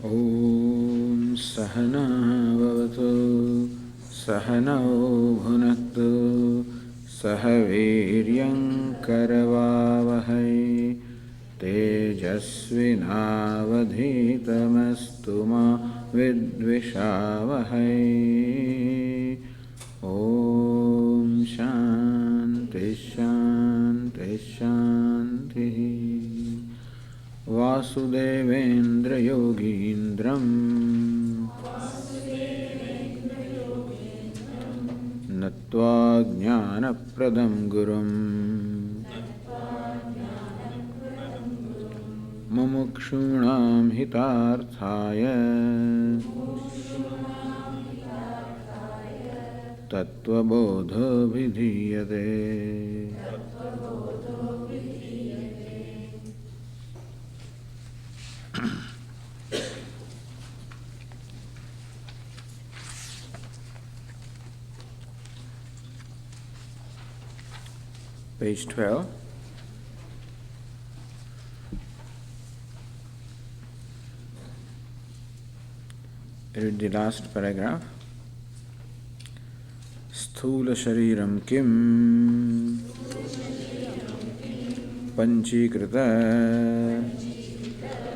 ॐ सहना भवतु सहनौ भुनक्तु सह वीर्यं करवावहै तेजस्विनावधीतमस्तु मा विद्विषावहै। ॐ शान्ति शान्ति शान्तिः। वासुदेवेन्द्र योगीन्द्रम् नत्वा ज्ञानप्रदं गुरुम् मुमुक्षूणां हितार्थाय तत्त्वबोधोऽभिधीयते। Page 12. Read the last paragraph. Sthula shariram kim panchikrita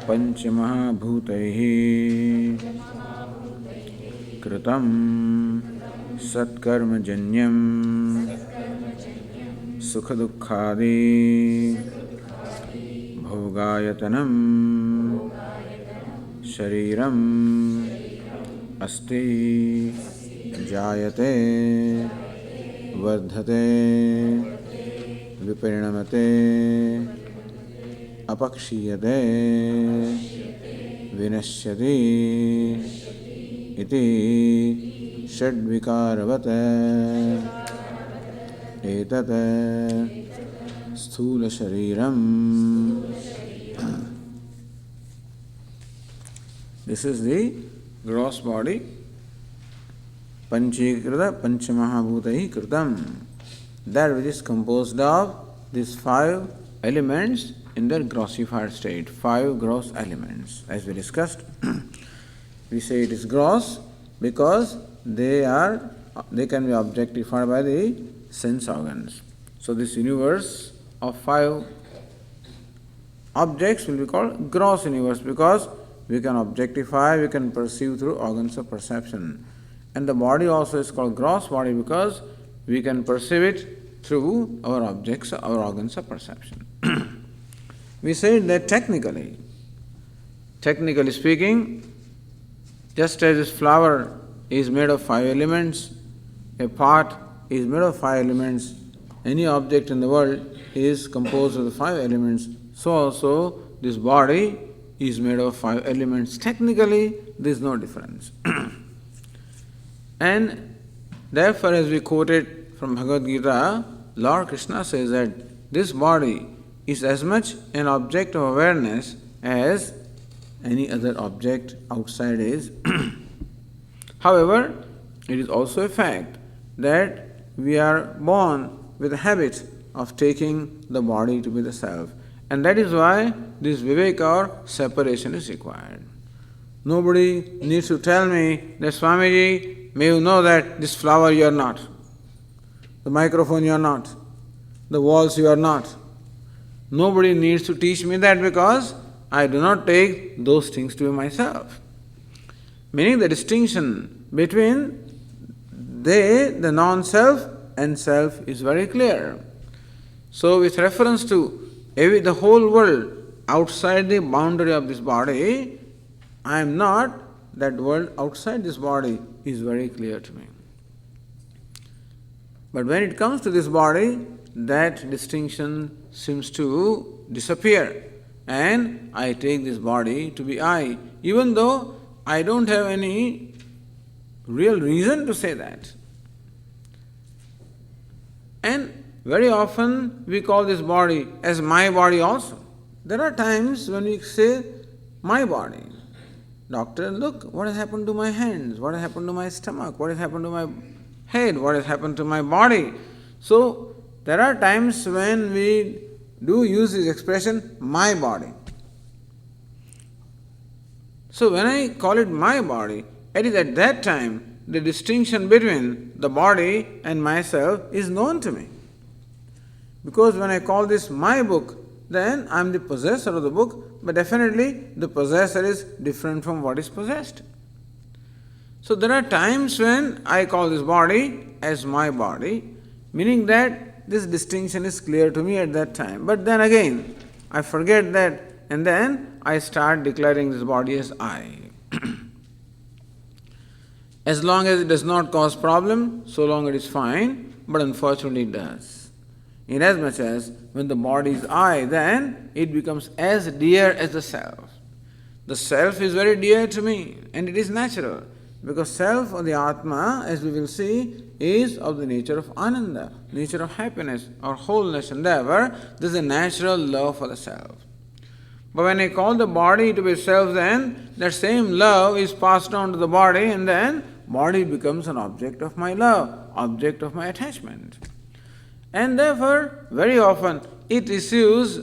panchamahabhutaihi kritam satkarmajanyam sukha-dukkhadi bhogayatanam shariram asti jayate vardhate viparinamate apakshiyate vinashyati iti षड्विकारवत् एतत् स्थूल शरीरम. This is the gross body. Panchikrita panchamahabhutai kritam. That which is composed of these 5 elements in their grossified state. 5 gross elements. As we discussed, we say it is gross because they can be objectified by the sense organs. So this universe of 5 objects will be called gross universe because we can objectify, we can perceive through organs of perception. And the body also is called gross body because we can perceive it through our objects, our organs of perception. We say that technically speaking, just as this flower is made of 5 elements, a pot is made of 5 elements, any object in the world is composed of the 5 elements, so also this body is made of 5 elements. Technically, there is no difference. And therefore, as we quoted from Bhagavad Gita, Lord Krishna says that this body is as much an object of awareness as any other object outside is. However, it is also a fact that we are born with a habit of taking the body to be the self. And that is why this viveka or separation is required. Nobody needs to tell me that Swamiji, may you know that this flower you are not, the microphone you are not, the walls you are not. Nobody needs to teach me that because I do not take those things to be myself. Meaning the distinction between the non-self and self is very clear. So with reference to the whole world outside the boundary of this body, I am not that world outside this body is very clear to me. But when it comes to this body, that distinction seems to disappear and I take this body to be I, even though I don't have any real reason to say that. And very often we call this body as my body also. There are times when we say my body. Doctor, look, what has happened to my hands? What has happened to my stomach? What has happened to my head? What has happened to my body? So there are times when we do use this expression, my body. So when I call it my body, it is at that time the distinction between the body and myself is known to me. Because when I call this my book, then I am the possessor of the book, but definitely the possessor is different from what is possessed. So there are times when I call this body as my body, meaning that this distinction is clear to me at that time. But then again, I forget that, and then I start declaring this body as I. As long as it does not cause problem, so long it is fine, but unfortunately it does. Inasmuch as when the body is I, then it becomes as dear as the self. The self is very dear to me, and it is natural, because self or the Atma, as we will see, is of the nature of Ananda, nature of happiness or wholeness, and therefore there is a natural love for the self. But when I call the body to be self, then that same love is passed on to the body, and then body becomes an object of my love, object of my attachment. And therefore, very often it receives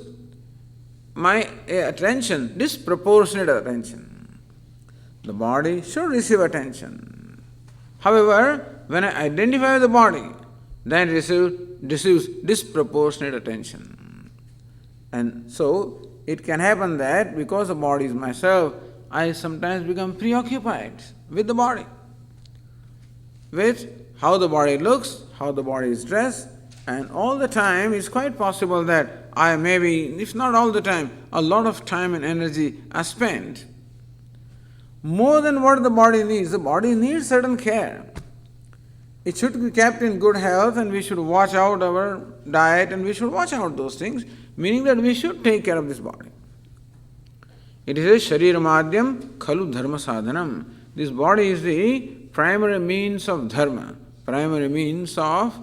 my attention, disproportionate attention. The body should receive attention. However, when I identify the body, then it receives disproportionate attention. And so, it can happen that because the body is myself, I sometimes become preoccupied with the body, with how the body looks, how the body is dressed, and all the time it's quite possible that I maybe, if not all the time, a lot of time and energy are spent more than what the body needs. The body needs certain care. It should be kept in good health, and we should watch out our diet, and we should watch out those things, meaning that we should take care of this body. It is a sharir madhyam khalu dharma sadhanam. This body is the primary means of dharma, primary means of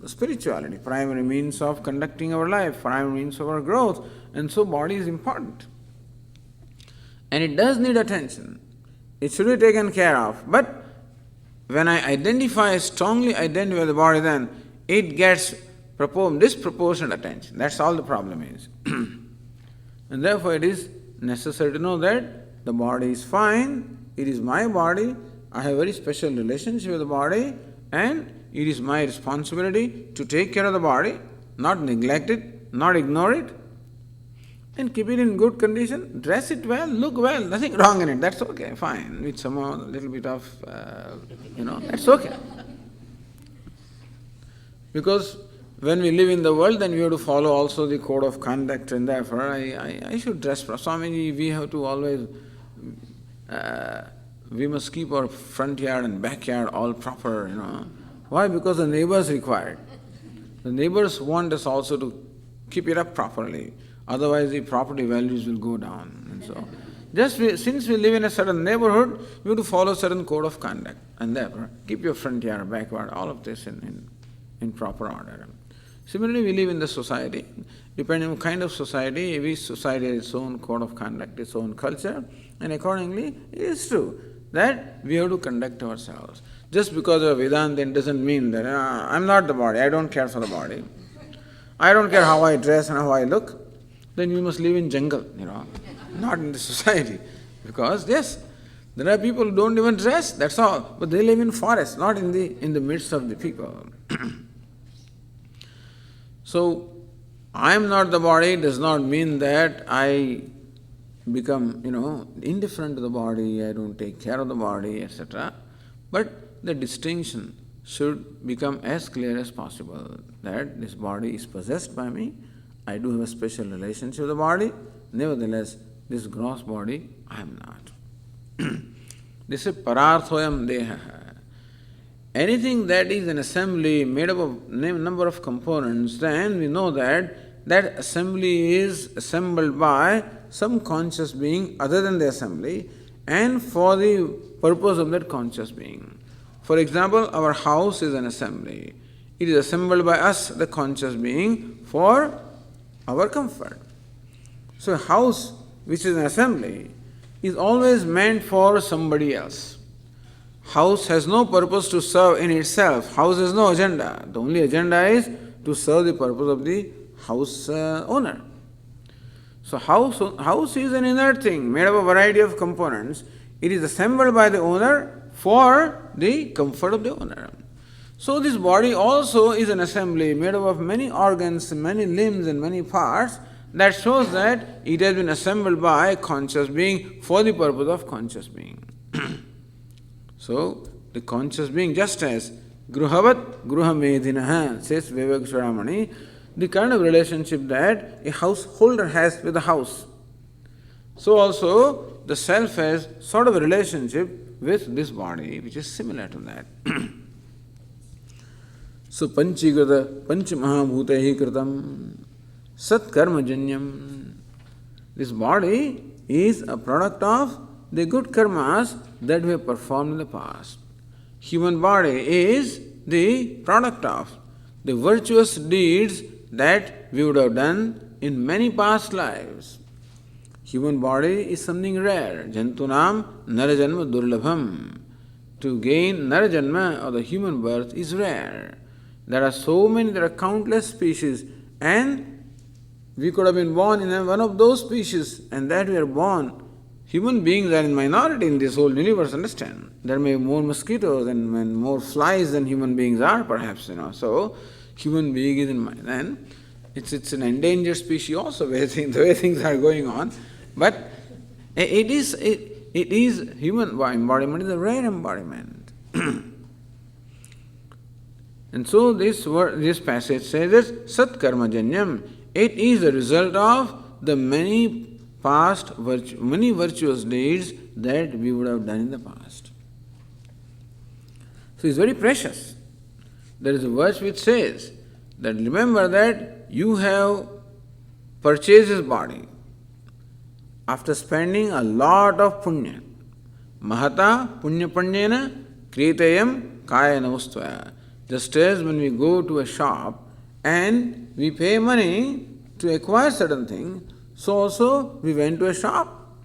spirituality, primary means of conducting our life, primary means of our growth, and so body is important. And it does need attention. It should be taken care of. But when I strongly identify the body, then it gets disproportionate attention. That's all the problem is. And therefore it is necessary to know that the body is fine, it is my body, I have a very special relationship with the body, and it is my responsibility to take care of the body, not neglect it, not ignore it, and keep it in good condition, dress it well, look well, nothing wrong in it, that's okay, fine, with some little bit of, that's okay. Because when we live in the world, then we have to follow also the code of conduct, and therefore I should dress properly. Swamiji, we have to always, we must keep our front yard and backyard all proper, Why? Because the neighbors require it. The neighbors want us also to keep it up properly. Otherwise the property values will go down. And so, since we live in a certain neighborhood, we have to follow a certain code of conduct. And therefore, keep your front yard, backyard, all of this in proper order. Similarly, we live in the society. Depending on the kind of society, every society has its own code of conduct, its own culture, and accordingly, it is true that we have to conduct ourselves. Just because of Vedanta, it doesn't mean that I'm not the body, I don't care for the body. I don't care how I dress and how I look. Then we must live in jungle, not in the society. Because yes, there are people who don't even dress, that's all. But they live in forest, not in the midst of the people. So, I am not the body does not mean that I become, indifferent to the body, I don't take care of the body, etc. But the distinction should become as clear as possible that this body is possessed by me, I do have a special relationship with the body, nevertheless, this gross body, I am not. This is pararthoyam deha. Anything that is an assembly made up of a number of components, then we know that that assembly is assembled by some conscious being other than the assembly and for the purpose of that conscious being. For example, our house is an assembly. It is assembled by us, the conscious being, for our comfort. So a house which is an assembly is always meant for somebody else. House has no purpose to serve in itself. House has no agenda. The only agenda is to serve the purpose of the house owner. So house is an inert thing made of a variety of components. It is assembled by the owner for the comfort of the owner. So this body also is an assembly made up of many organs, many limbs and many parts. That shows that it has been assembled by a conscious being for the purpose of conscious being. So the conscious being, just as Gruhavat Gruhamedhinaha, says Vivekaswaramani, the kind of relationship that a householder has with the house. So also the self has sort of a relationship with this body which is similar to that. So Panchigrata Panchamahabhutehi Kritam Sat Karma Janyam. This body is a product of the good karmas that we have performed in the past. Human body is the product of the virtuous deeds that we would have done in many past lives. Human body is something rare. Jantunam Narajanma Durlabham. To gain Narajanma or the human birth is rare. There are countless species, and we could have been born in one of those species, and that we are born. Human beings are in minority in this whole universe, understand? There may be more mosquitoes and more flies than human beings are, perhaps, So, human being is in mind. And it's an endangered species also, the way things are going on. But it is human embodiment is a rare embodiment. And so this passage says that Sat Karma Janyam, it is a result of the many virtuous deeds that we would have done in the past. So it's very precious. There is a verse which says that remember that you have purchased this body after spending a lot of punya. Mahata punya panyena kritayam kayana ustvaya. Just as when we go to a shop and we pay money to acquire certain thing, so also we went to a shop.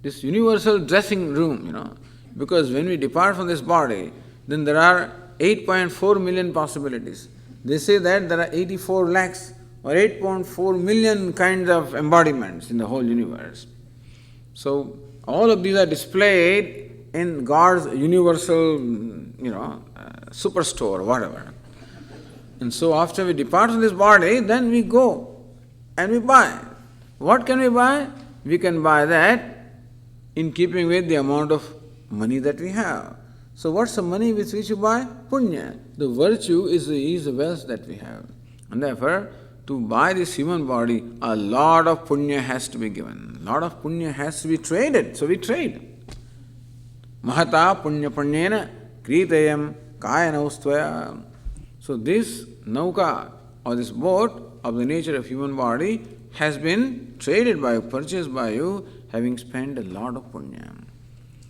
This universal dressing room, because when we depart from this body, then there are 8.4 million possibilities. They say that there are 84 lakhs or 8.4 million kinds of embodiments in the whole universe. So all of these are displayed in God's universal, superstore or whatever. And so after we depart from this body, then we go and we buy. What can we buy? We can buy that in keeping with the amount of money that we have. So what's the money with which you buy? Punya. The virtue is the wealth that we have. And therefore, to buy this human body, a lot of punya has to be given. A lot of punya has to be traded. So we trade. Mahata punya panyena kritayam kayana ustvaya. So this nauka or this boat of the nature of human body has been traded by you, purchased by you, having spent a lot of punya.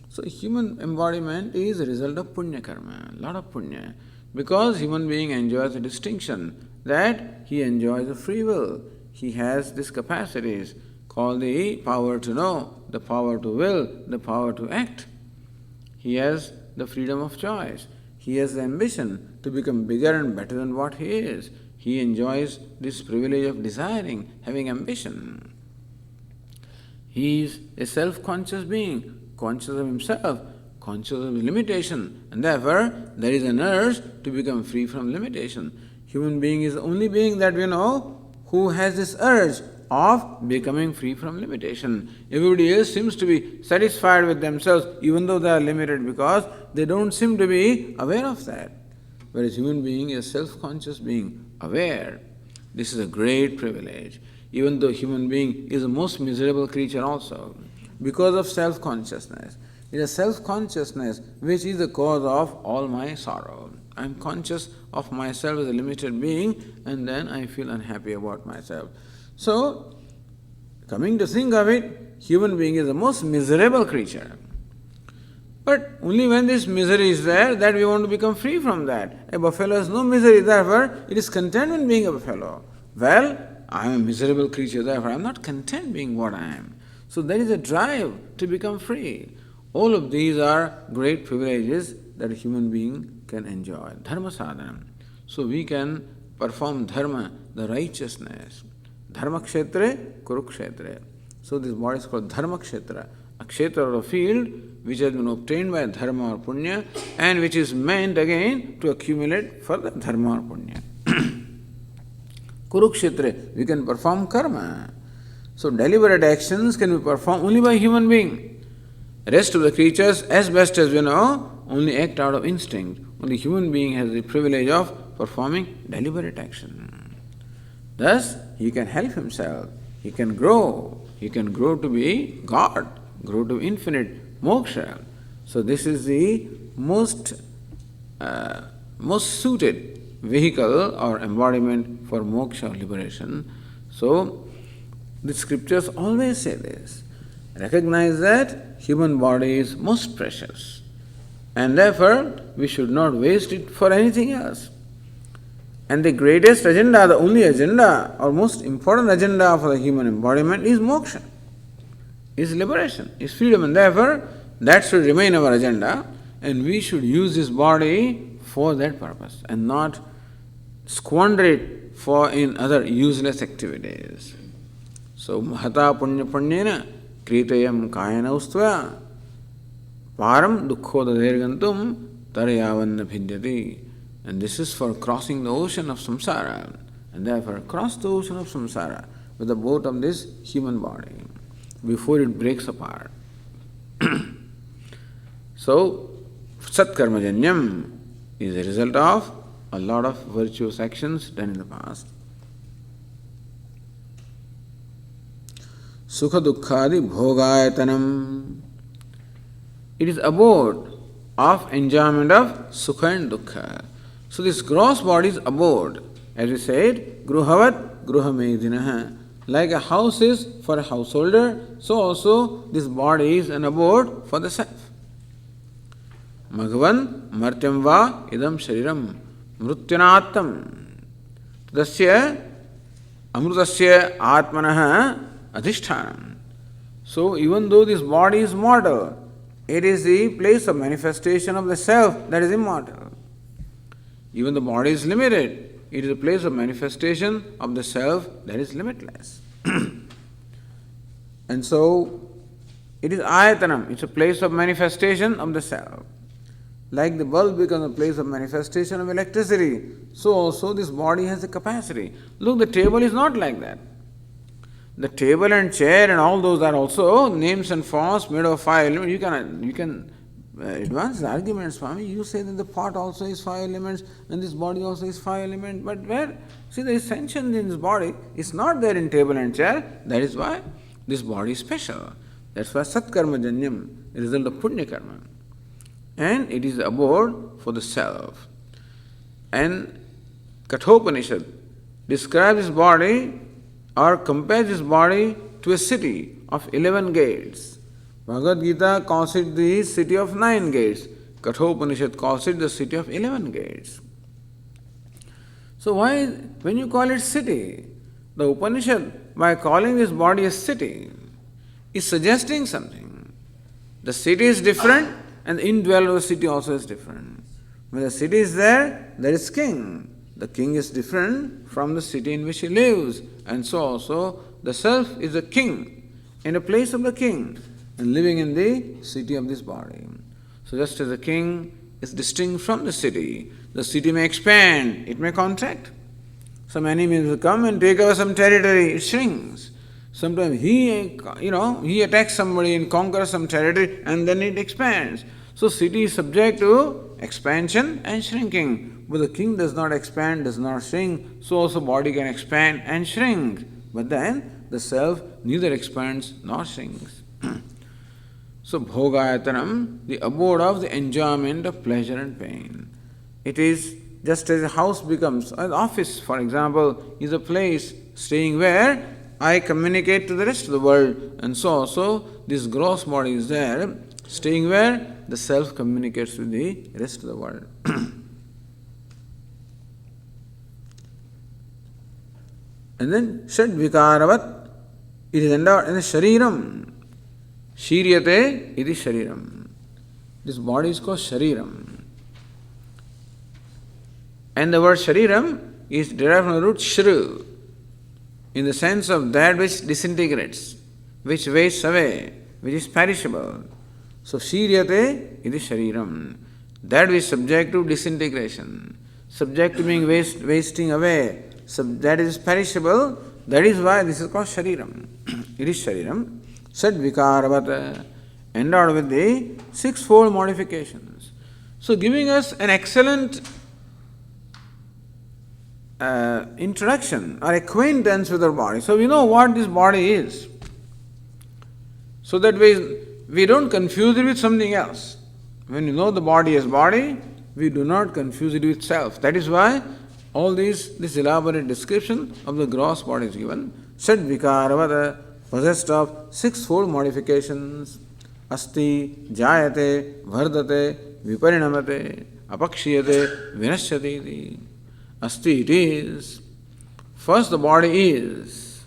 So human embodiment is a result of punya karma, a lot of punya. Because human being enjoys a distinction that he enjoys a free will. He has these capacities called the power to know, the power to will, the power to act. He has the freedom of choice. He has the ambition to become bigger and better than what he is. He enjoys this privilege of desiring, having ambition. He is a self-conscious being, conscious of himself, conscious of his limitation, and therefore there is an urge to become free from limitation. Human being is the only being that we know who has this urge of becoming free from limitation. Everybody else seems to be satisfied with themselves even though they are limited because they don't seem to be aware of that. Whereas human being is a self-conscious being, aware. This is a great privilege. Even though human being is the most miserable creature also, because of self-consciousness. It is self-consciousness which is the cause of all my sorrow. I am conscious of myself as a limited being and then I feel unhappy about myself. So, coming to think of it, human being is the most miserable creature. But only when this misery is there that we want to become free from that. A buffalo has no misery, therefore it is content in being a buffalo. Well, I am a miserable creature, therefore I am not content being what I am. So there is a drive to become free. All of these are great privileges that a human being can enjoy. Dharma sadhana. So we can perform dharma, the righteousness. Dharmakshetre, Kurukshetre. So this body is called Dharmakshetra, a kshetra or a field which has been obtained by dharma or punya and which is meant again to accumulate further dharma or punya. Kurukshetra, we can perform karma. So deliberate actions can be performed only by human being. Rest of the creatures, as best as we know, only act out of instinct. Only human being has the privilege of performing deliberate action. Thus, he can help himself. He can grow. He can grow to be God, grow to infinite moksha. So this is the most suited vehicle or embodiment for moksha or liberation. So the scriptures always say this. Recognize that human body is most precious and therefore we should not waste it for anything else. And the greatest agenda, the only agenda or most important agenda for the human embodiment is moksha, is liberation, is freedom, and therefore that should remain our agenda and we should use this body for that purpose and not squander it for in other useless activities. So mahata punya punyena kritayam kayana ustva param dukkhoda dergantum tarayavanna bhidyati. And this is for crossing the ocean of samsara. And therefore cross the ocean of samsara with the boat of this human body before it breaks apart. So satkarmajanyam is a result of a lot of virtuous actions done in the past. Sukha dukkhadi bhogayatanam. It is abode of enjoyment of sukha and dukkha. So this gross body is abode. As we said, gruhavat gruhamedinaha. Like a house is for a householder, so also this body is an abode for the self. Maghavan martyam va idam shariram mrutyanatam. Tasya amrutasya atmanaha adhishthanam. So even though this body is mortal, it is the place of manifestation of the self that is immortal. Even the body is limited, it is a place of manifestation of the self that is limitless. And so it is ayatanam, it's a place of manifestation of the self. Like the bulb becomes a place of manifestation of electricity, so also this body has a capacity. Look, the table is not like that. The table and chair and all those are also names and forms made of 5 elements. You can advance the argument, Swami. You say that the pot also is 5 elements and this body also is 5 elements. But where? See, the ascension in this body is not there in table and chair. That is why this body is special. That's why Satkarma Janyam, the result of Punya Karma. And it is the abode for the self. And Kathopanishad describes this body or compares this body to a city of 11 gates. Bhagavad Gita calls it the city of 9 gates. Kathopanishad calls it the city of 11 gates. So why, when you call it city, the Upanishad, by calling this body a city, is suggesting something. The city is different and the indweller of the city also is different. When the city is there, there is king. The king is different from the city in which he lives. And so also the self is a king in a place of the king and living in the city of this body. So just as the king is distinct from the city may expand, it may contract. Some enemies will come and take over some territory, it shrinks. Sometimes he attacks somebody and conquers some territory and then it expands. So city is subject to expansion and shrinking. But the king does not expand, does not shrink, so also body can expand and shrink. But then the self neither expands nor shrinks. So bhogayatanam, the abode of the enjoyment of pleasure and pain. It is just as a house becomes, an office for example, is a place staying where I communicate to the rest of the world, and so also this gross body is there, staying where the self communicates with the rest of the world. And then Shad Vikaravat, it is endowed in the Shariram. Shiryate iti Shariram. This body is called Shariram. And the word Shariram is derived from the root Shru. in the sense of that which disintegrates, which wastes away, which is perishable. So, shiryate iti shariram. That which is subject to disintegration, subject to being wasting away, that is perishable. That is why this is called shariram. It is shariram. Sad vikaravat, endowed with the sixfold modifications. So, giving us an excellent introduction or acquaintance with our body. So, we know what this body is. So that we don't confuse it with something else. When you know the body as body, we do not confuse it with self. That is why all this elaborate description of the gross body is given. Sad vikaravada, possessed of sixfold modifications. Asti, jayate, vardate, viparinamate, apakshiyate, vinashyate. Asti, it is. First the body is.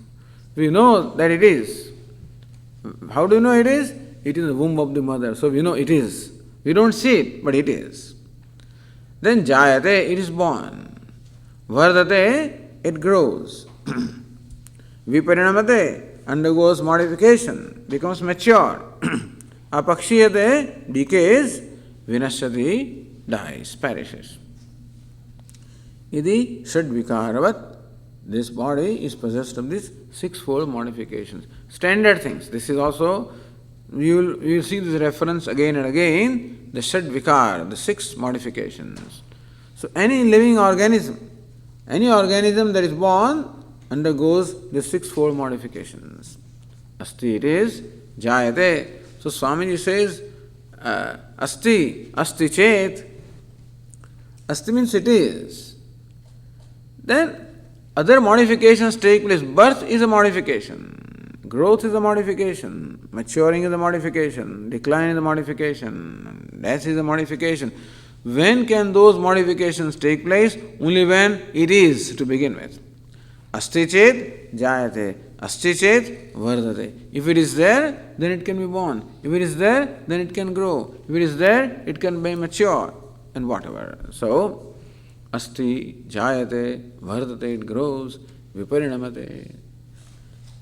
We know that it is. How do you know it is? It is in the womb of the mother. So we know it is. We don't see it, but it is. Then jayate, it is born. Vardate, it grows. Viparinamate, undergoes modification, becomes mature. Apakshiyate, decays. Vinashyati, dies, perishes. Idi shadvikaravat. This body is possessed of these sixfold modifications. Standard things. This is also, you will see this reference again and again, the shadvikar, the six modifications. So any living organism, any organism that is born undergoes the sixfold modifications. Asti, it is, jayate. So Swamiji says, asti chet. Asti means it is. Then other modifications take place. Birth is a modification. Growth is a modification. Maturing is a modification. Decline is a modification. Death is a modification. When can those modifications take place? Only when it is to begin with. Asti chet jayate. Asti chet vardate. If it is there, then it can be born. If it is there, then it can grow. If it is there, it can be mature and whatever. So, asti jayate, vardate, it grows, viparinamate.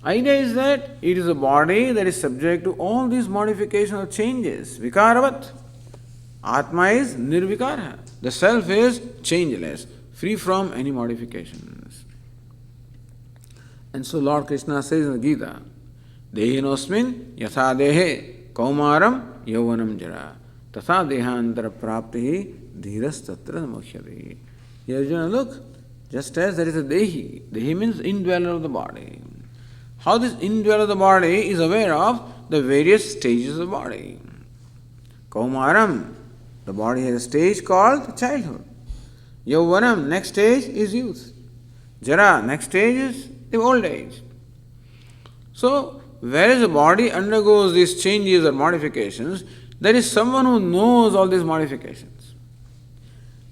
Idea is that it is a body that is subject to all these modifications or changes. Vikaravat. Atma is nirvikara. The self is changeless, free from any modifications. And so Lord Krishna says in the Gita, Dehinosmin yatha dehe kaumaram yauvanam jara tatha dehantara prapti dhiras tatra mukhyati. Arjuna, look, just as there is a Dehi, Dehi means indweller of the body. How this indweller of the body is aware of the various stages of the body. Kaumaram, the body has a stage called childhood. Yauvanam, next stage is youth. Jara, next stage is the old age. So, whereas the body undergoes these changes or modifications, there is someone who knows all these modifications.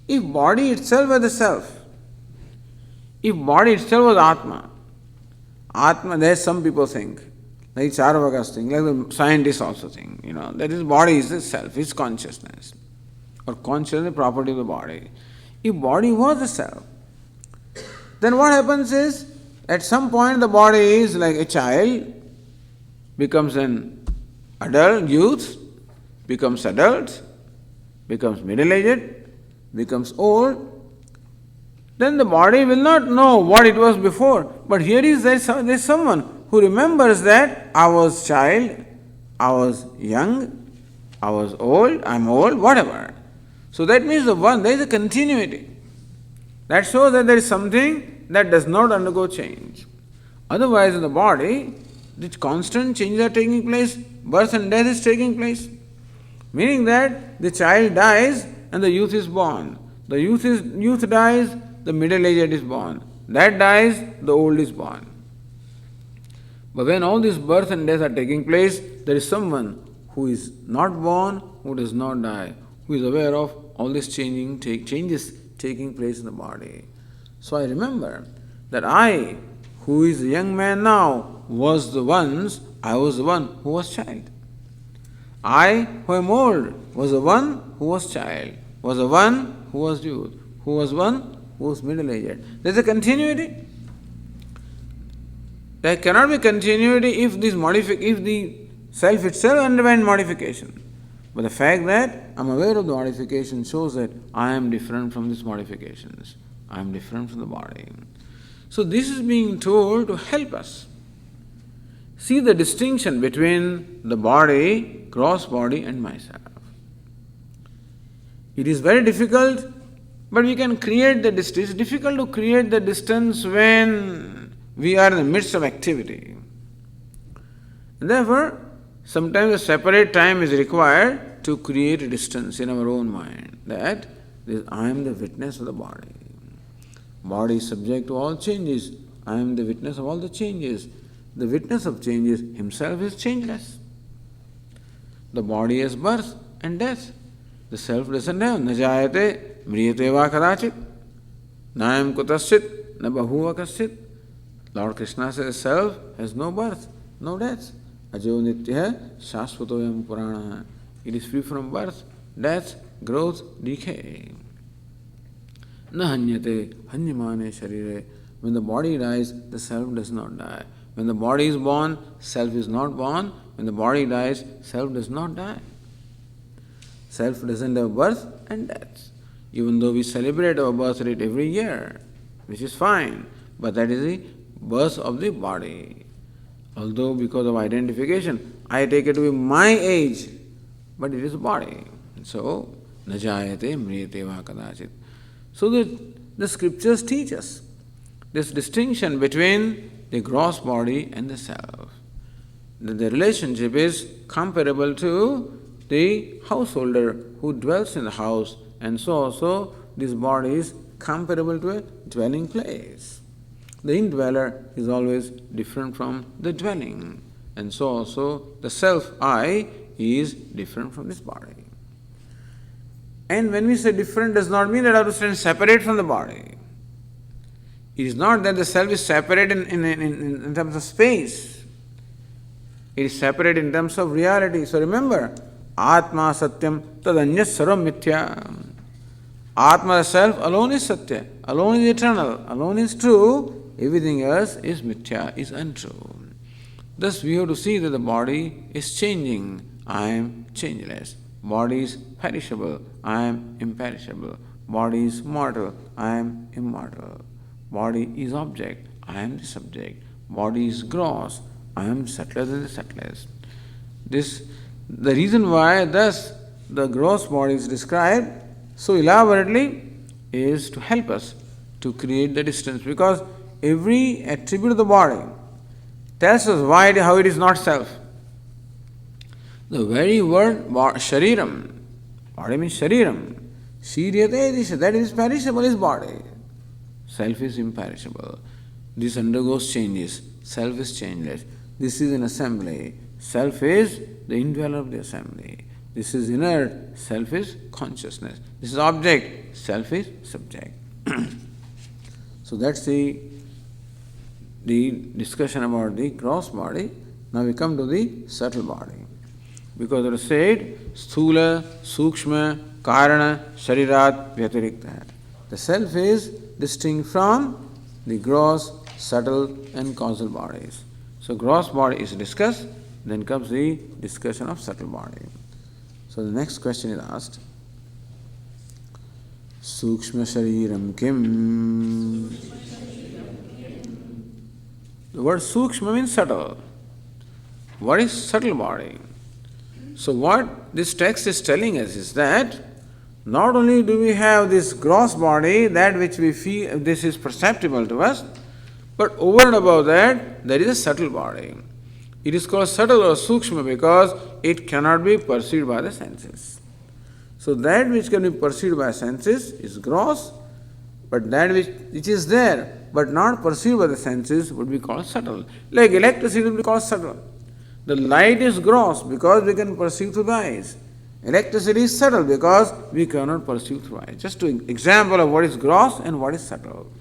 If body itself were the self, if body itself was Atma, there some people think, like Charvakas think, like the scientists also think, that is body is the self, is consciousness, or consciousness is the property of the body. If body was the self, then what happens is, at some point the body is like a child, becomes an adult, youth, becomes adult, becomes middle-aged, becomes old, then the body will not know what it was before. But here is there is someone who remembers that I was child, I was young, I was old, I am old, whatever. So that means there is a continuity. That shows that there is something that does not undergo change. Otherwise in the body, the constant changes are taking place, birth and death is taking place. Meaning that the child dies and the youth is born. The youth dies, the middle-aged is born. That dies, the old is born. But when all these birth and death are taking place, there is someone who is not born, who does not die, who is aware of all these changes taking place in the body. So I remember that I, who is a young man now, I was the one who was child. I, who am old, was the one who was child, was the one who was youth, who was one who was middle-aged. There is a continuity. There cannot be continuity if the self itself underwent modification. But the fact that I am aware of the modification shows that I am different from these modifications. I am different from the body. So this is being told to help us see the distinction between the body, gross body, and myself. It is very difficult, but we can create the distance. It is difficult to create the distance when we are in the midst of activity. And therefore, sometimes a separate time is required to create a distance in our own mind that I am the witness of the body. Body is subject to all changes. I am the witness of all the changes. The witness of changes himself is changeless. The body has birth and death. The self doesn't have. Na jayate mriyate va kadachit. Nayam kutaschit na bahuva kaschit. Lord Krishna says self has no birth, no death. Ajo nitya shashvatoyam purana. It is free from birth, death, growth, decay. Na hanyate hanyamane sharire. When the body dies, the self does not die. When the body is born, self is not born. When the body dies, self does not die. Self doesn't have birth and death. Even though we celebrate our birth rate every year, which is fine, but that is the birth of the body. Although because of identification, I take it to be my age, but it is body. So, na jayate mriyate va kadachit. So the scriptures teach us this distinction between the gross body and the self. The relationship is comparable to the householder who dwells in the house, and so also this body is comparable to a dwelling place. The indweller is always different from the dwelling, and so also the self, I, is different from this body. And when we say different, does not mean that I have to stand separate from the body. It is not that the self is separate in terms of space. It is separate in terms of reality. So remember, Atma Satyam Tadanyas Sarvam Mithya. Atma, the self, alone is Satya, alone is eternal, alone is true, everything else is Mithya, is untrue. Thus we have to see that the body is changing. I am changeless. Body is perishable. I am imperishable. Body is mortal. I am immortal. Body is object. I am the subject. Body is gross. I am subtler than the subtlest. The reason why thus the gross body is described so elaborately is to help us to create the distance, because every attribute of the body tells us why, how it is not self. The very word shariram, body means shariram, shiryate, that is perishable, is body. Self is imperishable. This undergoes changes. Self is changeless. This is an assembly. Self is the indweller of the assembly. This is inert. Self is consciousness. This is object. Self is subject. So that's the discussion about the gross body. Now we come to the subtle body. Because it is said, sthula, sukshma, karana, sharirat, vyatirikta. The self is distinct from the gross, subtle and causal bodies. So gross body is discussed, then comes the discussion of subtle body. So the next question is asked, Sukshma shariram kim? The word sukshma means subtle. What is subtle body? So what this text is telling us is that not only do we have this gross body, that which we feel, this is perceptible to us, but over and above that, there is a subtle body. It is called subtle or sukshma because it cannot be perceived by the senses. So that which can be perceived by senses is gross, but that which is there but not perceived by the senses would be called subtle. Like electricity would be called subtle. The light is gross because we can perceive through the eyes. Electricity is subtle because we cannot perceive through eyes. Just an example of what is gross and what is subtle.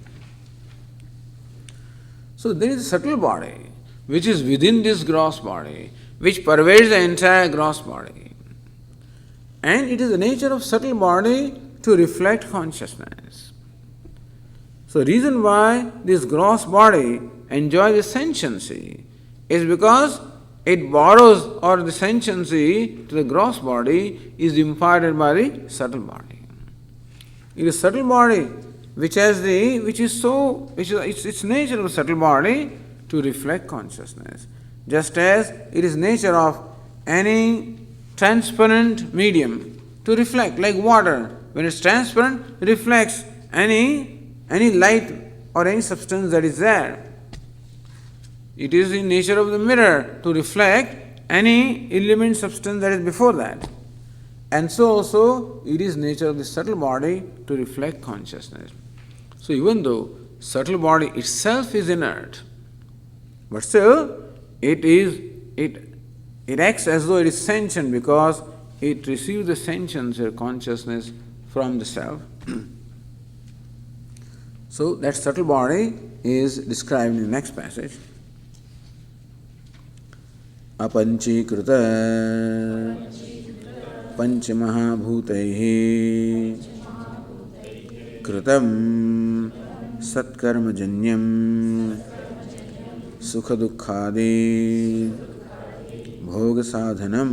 So there is a subtle body which is within this gross body, which pervades the entire gross body. And it is the nature of subtle body to reflect consciousness. So reason why this gross body enjoy the sentiency is because it borrows, or the sentiency to the gross body is imparted by the subtle body. It is subtle body which has its nature of the subtle body to reflect consciousness. Just as it is nature of any transparent medium to reflect, like water. When it's transparent, it reflects any light or any substance that is there. It is in nature of the mirror to reflect any illumined substance that is before that. And so also it is nature of the subtle body to reflect consciousness. So even though subtle body itself is inert, but still it acts as though it is sentient because it receives the sentience or consciousness from the self. So that subtle body is described in the next passage. Apanchīkrita panchamahabhūtaihi kritam satkarmajanyam sukhadukhādi bhogasadhanam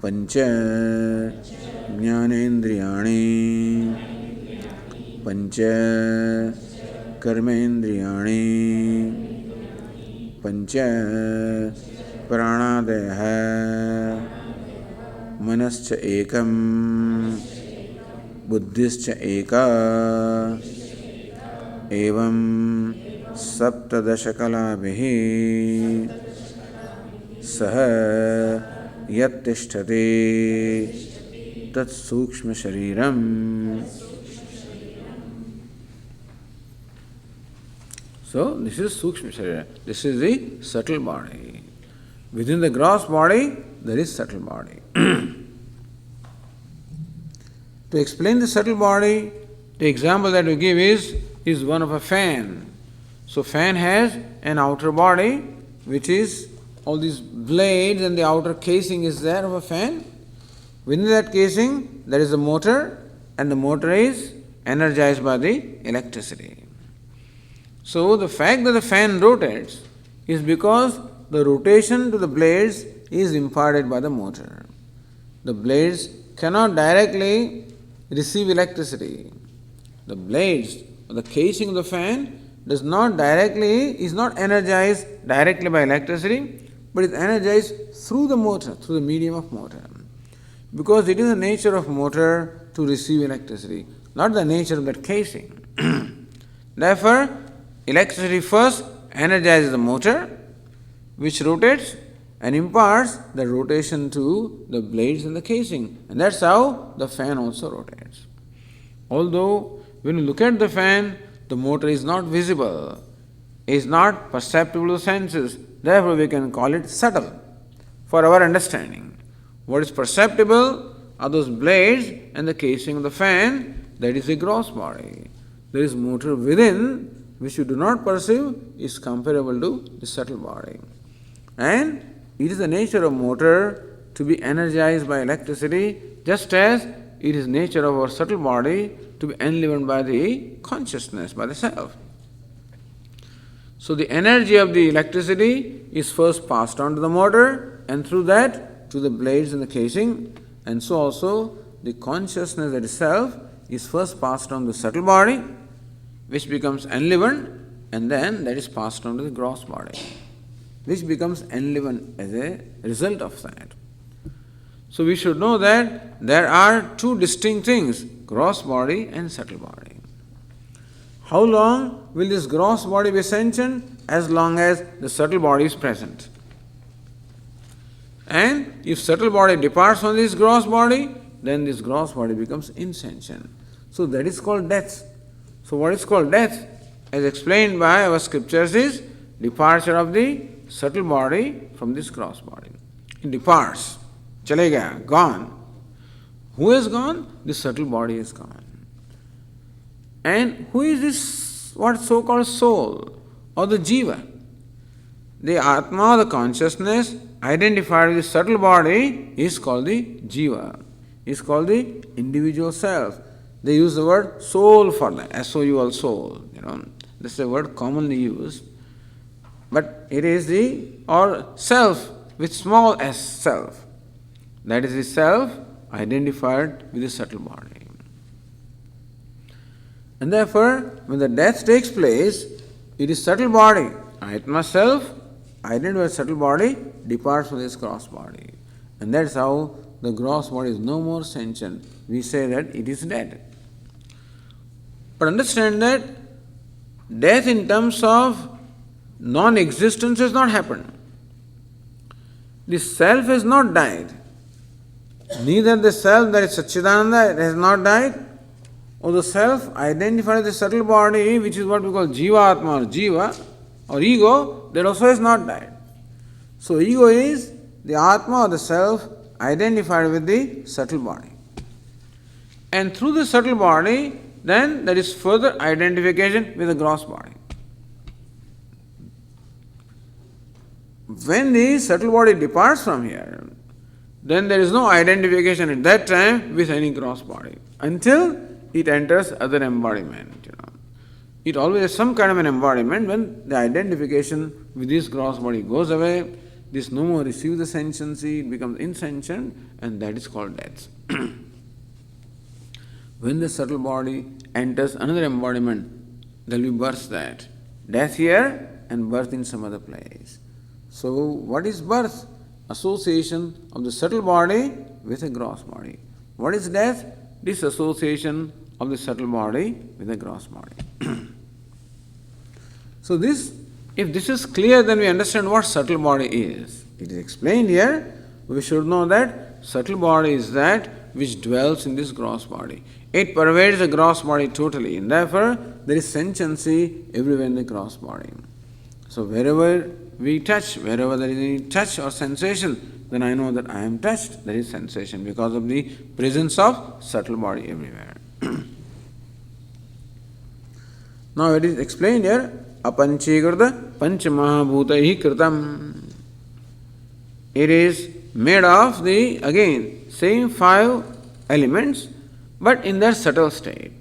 pancha jnanendriyāni pancha karmendriyāni pancha prāṇādayaha manascha ekam buddhischa eka evam saptadashakalabihi saha yattisthate tat sukshma shariram. So this is sukshma sharira. This is the subtle body. Within the gross body, there is subtle body. To explain the subtle body, the example that we give is one of a fan. So fan has an outer body, which is all these blades, and the outer casing is there of a fan. Within that casing, there is a motor, and the motor is energized by the electricity. So the fact that the fan rotates is because the rotation to the blades is imparted by the motor. The blades cannot directly receive electricity. The blades or the casing of the fan is not energized directly by electricity, but is energized through the motor, through the medium of motor. Because it is the nature of motor to receive electricity, not the nature of that casing. Therefore, electricity first energizes the motor, which rotates and imparts the rotation to the blades and the casing. And that's how the fan also rotates. Although, when you look at the fan, the motor is not visible, is not perceptible to senses. Therefore, we can call it subtle for our understanding. What is perceptible are those blades and the casing of the fan, that is the gross body. There is motor within, which you do not perceive, is comparable to the subtle body. And it is the nature of motor to be energized by electricity, just as it is nature of our subtle body to be enlivened by the consciousness, by the self. So the energy of the electricity is first passed on to the motor, and through that to the blades and the casing, and so also the consciousness that is self is first passed on to the subtle body, which becomes enlivened, and then that is passed on to the gross body, which becomes enlivened as a result of that. So we should know that there are two distinct things, gross body and subtle body. How long will this gross body be sentient? As long as the subtle body is present. And if subtle body departs from this gross body, then this gross body becomes insentient. So that is called death. So what is called death, as explained by our scriptures, is departure of the subtle body from this gross body. It departs. Chale gaya, gone. Who is gone? The subtle body is gone. And who is this, what so-called soul or the jiva? The atma, the consciousness identified with the subtle body, is called the jiva, is called the individual self. They use the word soul for that, S-O-U-L, soul. This is a word commonly used, but it is the, or self with small s, self. That is the self identified with the subtle body. And therefore, when the death takes place, it is subtle body, Atma self, identified with subtle body, departs from this gross body. And that's how the gross body is no more sentient. We say that it is dead. But understand that death in terms of non-existence has not happened. The self has not died. Neither the self, that is Satchidananda, has not died, or the self identified with the subtle body, which is what we call Jiva Atma or Jiva or ego, that also has not died. So ego is the Atma or the self identified with the subtle body. And through the subtle body, then there is further identification with the gross body. When the subtle body departs from here, then there is no identification at that time with any gross body until it enters other embodiment. It always has some kind of an embodiment. When the identification with this gross body goes away, this no more receives the sentiency, it becomes insentient, and that is called death. When the subtle body enters another embodiment, there will be birth that. Death here and birth in some other place. So what is birth? Association of the subtle body with a gross body. What is death? Disassociation of the subtle body with the gross body. So this, if this is clear, then we understand what subtle body is. It is explained here. We should know that subtle body is that which dwells in this gross body. It pervades the gross body totally, and therefore there is sentiency everywhere in the gross body. So wherever we touch, wherever there is any touch or sensation, then I know that I am touched. There is sensation because of the presence of subtle body everywhere. Now it is explained here, apanchikruta panchamahabhutaihi kritam. It is made of the, again, same 5 elements, but in their subtle state.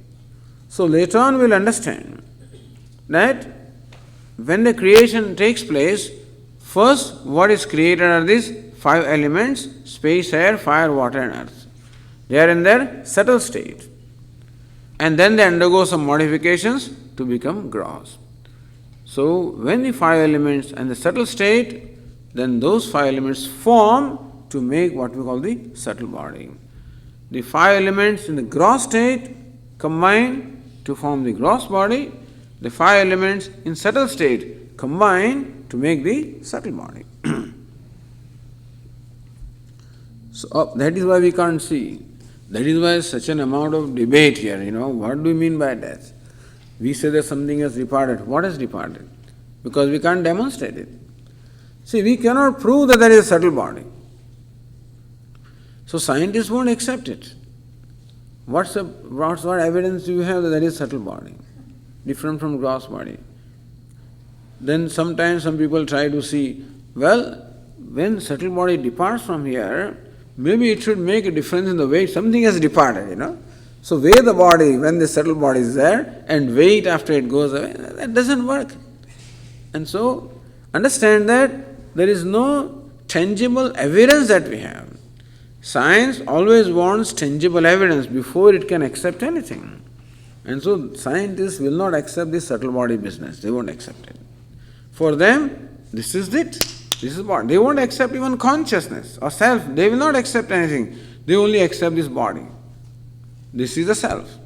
So later on we will understand that when the creation takes place, first what is created are these 5 elements: space, air, fire, water and earth. They are in their subtle state. And then they undergo some modifications to become gross. So when the 5 elements and the subtle state, then those 5 elements form to make what we call the subtle body. The 5 elements in the gross state combine to form the gross body. The 5 elements in subtle state combine to make the subtle body. So that is why we can't see. That is why such an amount of debate here. What do we mean by death? We say that something has departed. What has departed? Because we can't demonstrate it. See, we cannot prove that there is a subtle body. So scientists won't accept it. What evidence do you have that there is a subtle body, different from gross body? Then sometimes some people try to see, well, when subtle body departs from here, maybe it should make a difference in the weight. Something has departed, So weigh the body when the subtle body is there and wait after it goes away. That doesn't work. And so understand that there is no tangible evidence that we have. Science always wants tangible evidence before it can accept anything. And so scientists will not accept this subtle body business. They won't accept it. For them, this is it. This is body. They won't accept even consciousness or self. They will not accept anything. They only accept this body. This is the self.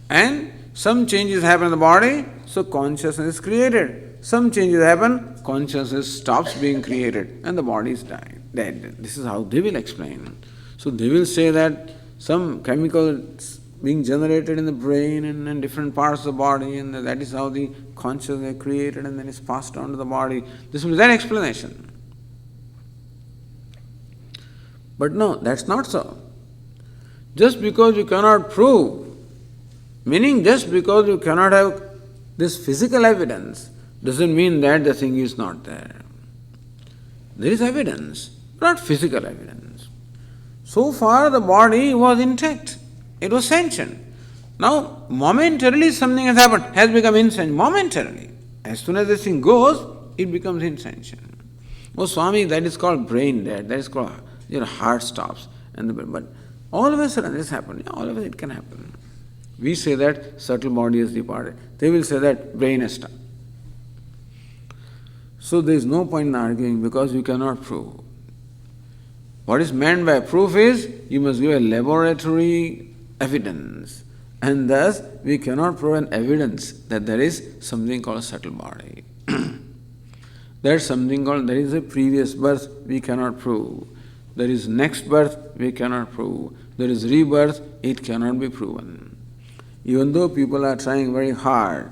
And some changes happen in the body, so consciousness is created. Some changes happen, consciousness stops being created, and the body is dead. This is how they will explain. So they will say that some chemicals being generated in the brain and in different parts of the body, and that is how the consciousness is created and then is passed on to the body. This will be their explanation. But no, that's not so. Just because you cannot prove, meaning just because you cannot have this physical evidence, doesn't mean that the thing is not there. There is evidence, not physical evidence. So far the body was intact. It was sentient. Now, momentarily something has happened, has become insensate. Momentarily. As soon as this thing goes, it becomes insensate. Oh, Swami, that is called brain dead. That is called your heart stops. But all of a sudden this happens. Yeah, all of it can happen. We say that subtle body has departed. They will say that brain has stopped. So there is no point in arguing because you cannot prove. What is meant by proof is you must give a laboratory evidence. And thus we cannot prove an evidence that there is something called a subtle body. There is something called, there is a previous birth, we cannot prove. There is next birth, we cannot prove. There is rebirth, it cannot be proven. Even though people are trying very hard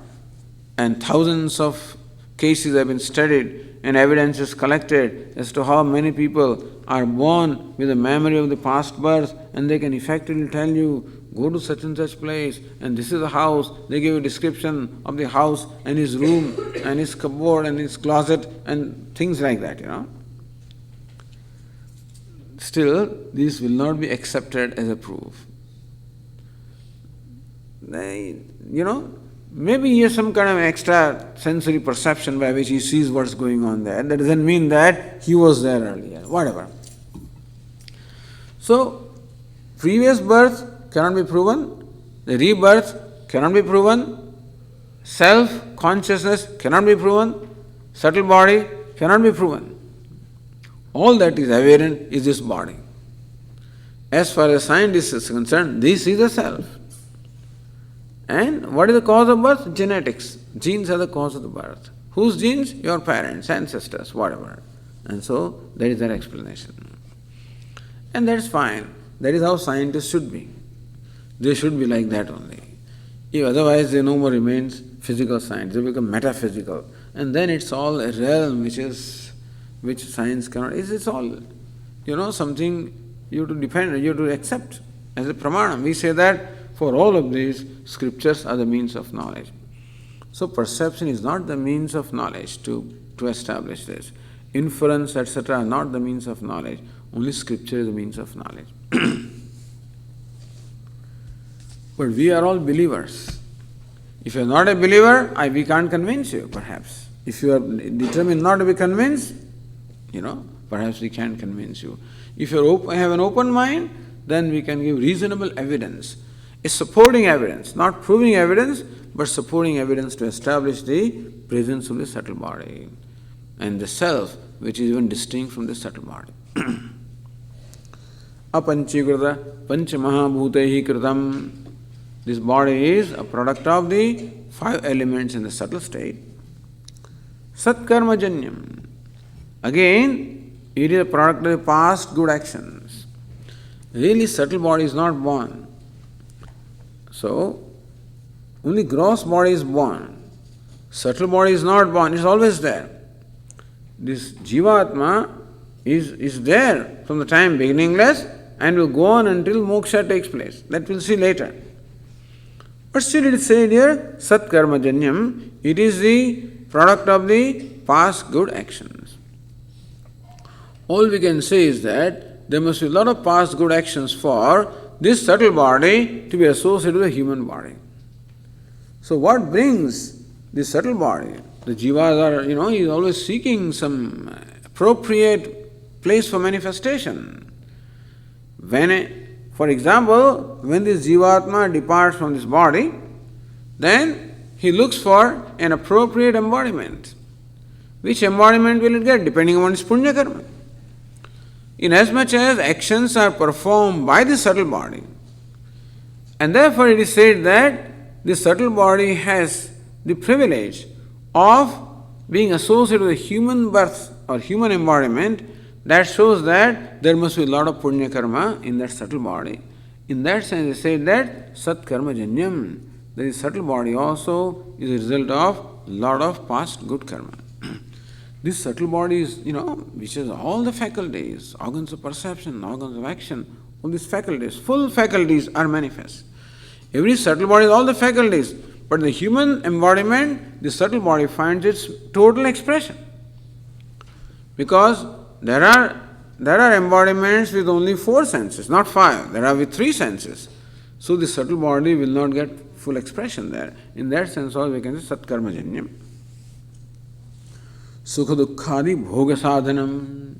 and thousands of cases have been studied and evidence is collected as to how many people are born with a memory of the past birth, and they can effectively tell you, go to such and such place and this is the house. They give a description of the house and his room and his cupboard and his closet and things like that, Still, this will not be accepted as a proof. Maybe he has some kind of extra sensory perception by which he sees what's going on there. That doesn't mean that he was there earlier, whatever. So, previous birth cannot be proven, the rebirth cannot be proven, self-consciousness cannot be proven, subtle body cannot be proven. All that is evident is this body. As far as scientist is concerned, this is the self. And what is the cause of birth? Genetics. Genes are the cause of the birth. Whose genes? Your parents, ancestors, whatever. And so, that is their explanation. And that's fine. That is how scientists should be. They should be like that only. If otherwise there no more remains physical science, they become metaphysical. And then it's all a realm which science cannot. It's all, something you have to depend, you have to accept as a pramana. We say that for all of these, scriptures are the means of knowledge. So perception is not the means of knowledge to establish this. Inference, etc. are not the means of knowledge. Only scripture is the means of knowledge. But we are all believers. If you are not a believer, we can't convince you, perhaps. If you are determined not to be convinced, perhaps we can convince you. If you have an open mind, then we can give reasonable evidence. A supporting evidence, not proving evidence, but supporting evidence to establish the presence of the subtle body and the self, which is even distinct from the subtle body. Apanchikrita panchamahabhutehi kritam. This body is a product of the 5 elements in the subtle state. Satkarmajanyam. Again, it is a product of the past good actions. Really, subtle body is not born. So, only gross body is born. Subtle body is not born, it is always there. This Jivatma is there from the time beginningless and will go on until moksha takes place. That we'll see later. But still it is said here, Satkarmajanyam, it is the product of the past good actions. All we can say is that there must be a lot of past good actions for this subtle body to be associated with the human body. So what brings this subtle body? The jivas are, he is always seeking some appropriate place for manifestation. For example, when this jivatma departs from this body, then he looks for an appropriate embodiment. Which embodiment will it get? Depending on his punya karma. Inasmuch as actions are performed by the subtle body, and therefore it is said that the subtle body has the privilege of being associated with a human birth or human embodiment, that shows that there must be a lot of punya karma in that subtle body. In that sense, they say that sat karma janyam, the subtle body also is a result of a lot of past good karma. This subtle body is, which has all the faculties, organs of perception, organs of action, all these faculties, full faculties are manifest. Every subtle body has all the faculties, but the human embodiment, the subtle body finds its total expression. Because there are embodiments with only 4 senses, not 5. There are with 3 senses. So the subtle body will not get full expression there. In that sense also we can say satkarmajanyam. Sukha dukkhadi bhoga sadhanam.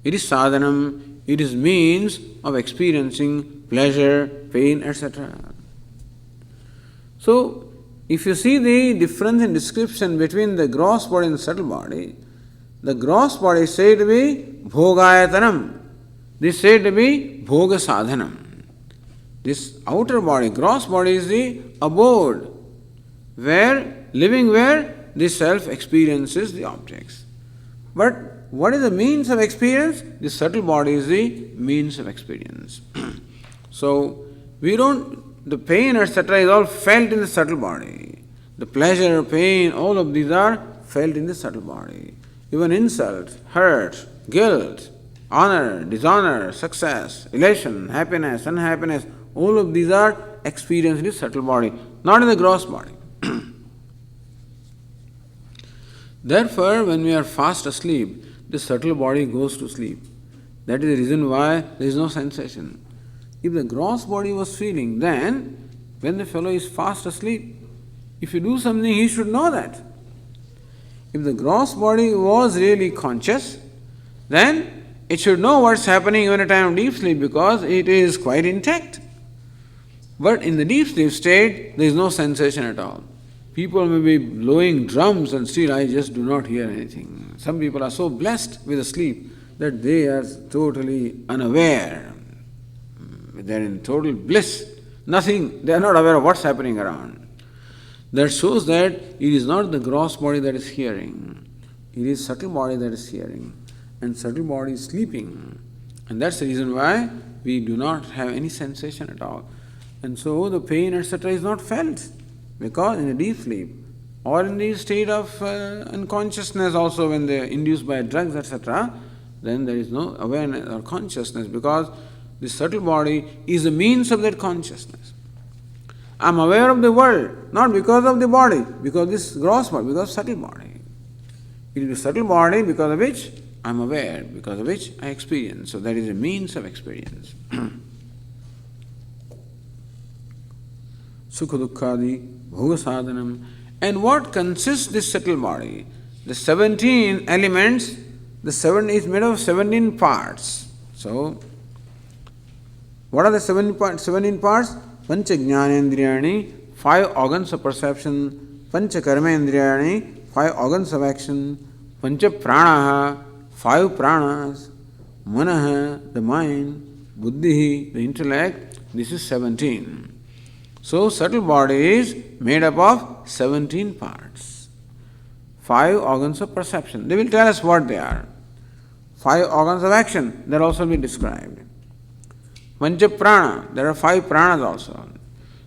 It is sadhanam, it is means of experiencing pleasure, pain, etc. So, if you see the difference in description between the gross body and the subtle body, the gross body is said to be bhogayatanam. This is said to be bhoga sadhanam. This outer body, gross body is the abode, where, living where the self experiences the objects. But what is the means of experience? The subtle body is the means of experience. So, the pain, etc., is all felt in the subtle body. The pleasure, pain, all of these are felt in the subtle body. Even insult, hurt, guilt, honor, dishonor, success, elation, happiness, unhappiness, all of these are experienced in the subtle body, not in the gross body. Therefore, when we are fast asleep, the subtle body goes to sleep. That is the reason why there is no sensation. If the gross body was feeling, then when the fellow is fast asleep, if you do something, he should know that. If the gross body was really conscious, then it should know what's happening even at a time of deep sleep because it is quite intact. But in the deep sleep state, there is no sensation at all. People may be blowing drums and still I just do not hear anything. Some people are so blessed with the sleep that they are totally unaware. They are in total bliss. Nothing, they are not aware of what's happening around. That shows that it is not the gross body that is hearing. It is subtle body that is hearing. And subtle body is sleeping. And that's the reason why we do not have any sensation at all. And so the pain, etc., is not felt. Because in a deep sleep, or in the state of unconsciousness also when they are induced by drugs, etc., then there is no awareness or consciousness because the subtle body is the means of that consciousness. I am aware of the world, not because of the body, because of this gross body, because of subtle body. It is the subtle body because of which I am aware, because of which I experience. So that is a means of experience. Sukha dukkhadi bhoga sadhanam. And what consists this subtle body? The 17 elements, is made of 17 parts. So, what are the 17 parts? Pancha jnanendriyani, 5 organs of perception, Pancha karmendriyani, 5 organs of action, Pancha pranaha, 5 pranas, Manaha, the mind, Buddhi, the intellect, this is 17. So, subtle body is made up of 17 parts. 5 organs of perception. They will tell us what they are. 5 organs of action, that also will be described. Pancha prana, there are 5 pranas also.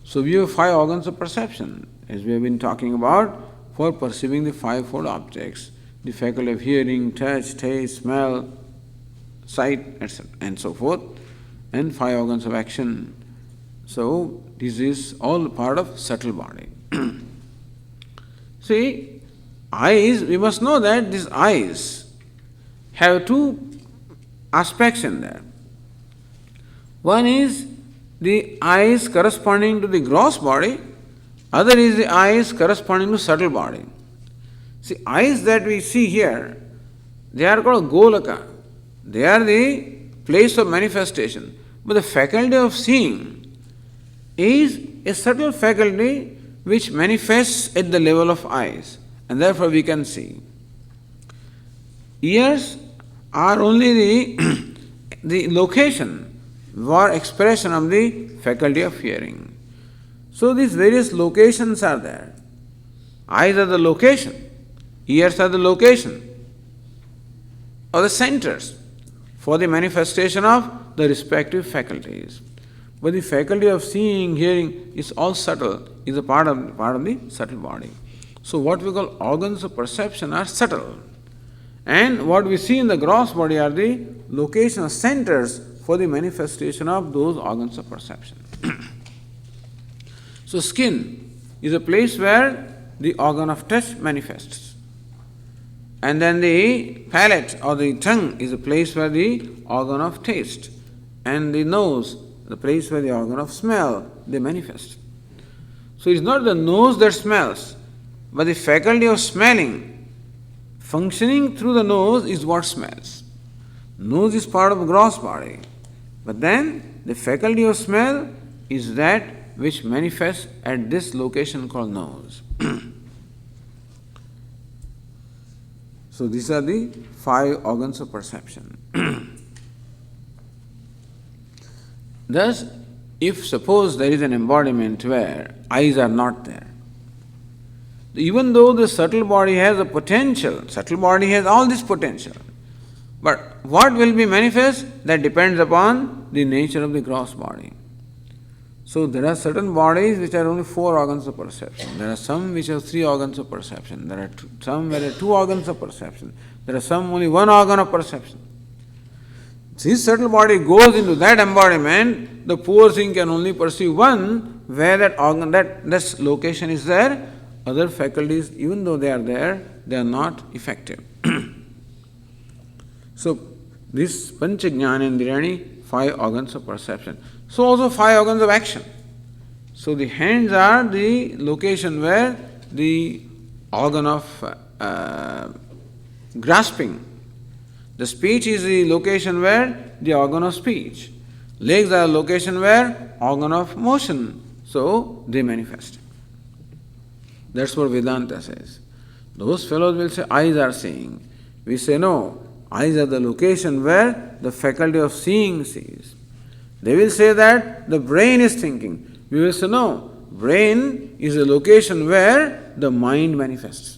So, we have 5 organs of perception, as we have been talking about, for perceiving the 5-fold objects. The faculty of hearing, touch, taste, smell, sight, etc., and so forth, and 5 organs of action. So, this is all part of subtle body. See, eyes, we must know that these eyes have 2 aspects in there. One is the eyes corresponding to the gross body, other is the eyes corresponding to subtle body. See, eyes that we see here, they are called golaka. They are the place of manifestation. But the faculty of seeing is a subtle faculty which manifests at the level of eyes, and therefore we can see. Ears are only the location or expression of the faculty of hearing. So these various locations are there. Eyes are the location, ears are the location, or the centers for the manifestation of the respective faculties. But the faculty of seeing, hearing is all subtle, is a part of the subtle body. So what we call organs of perception are subtle. And what we see in the gross body are the locations, centers for the manifestation of those organs of perception. So skin is a place where the organ of touch manifests. And then the palate or the tongue is a place where the organ of taste. And the nose, the place where the organ of smell, they manifest. So it's not the nose that smells, but the faculty of smelling, functioning through the nose is what smells. Nose is part of the gross body, but then the faculty of smell is that which manifests at this location called nose. So these are the 5 organs of perception. Thus, if suppose there is an embodiment where eyes are not there, even though the subtle body has a potential, subtle body has all this potential, but what will be manifest? That depends upon the nature of the gross body. So there are certain bodies which are only 4 organs of perception. There are some which have 3 organs of perception. There are some where there are 2 organs of perception. There are some only 1 organ of perception. This subtle body goes into that embodiment, the poor thing can only perceive one where that organ, that location is there. Other faculties, even though they are there, they are not effective. So this Panchajnanendriyani, 5 organs of perception. So also 5 organs of action. So the hands are the location where the organ of grasping. The speech is the location where the organ of speech. Legs are the location where organ of motion. So they manifest. That's what Vedanta says. Those fellows will say eyes are seeing. We say no, eyes are the location where the faculty of seeing sees. They will say that the brain is thinking. We will say no, brain is a location where the mind manifests.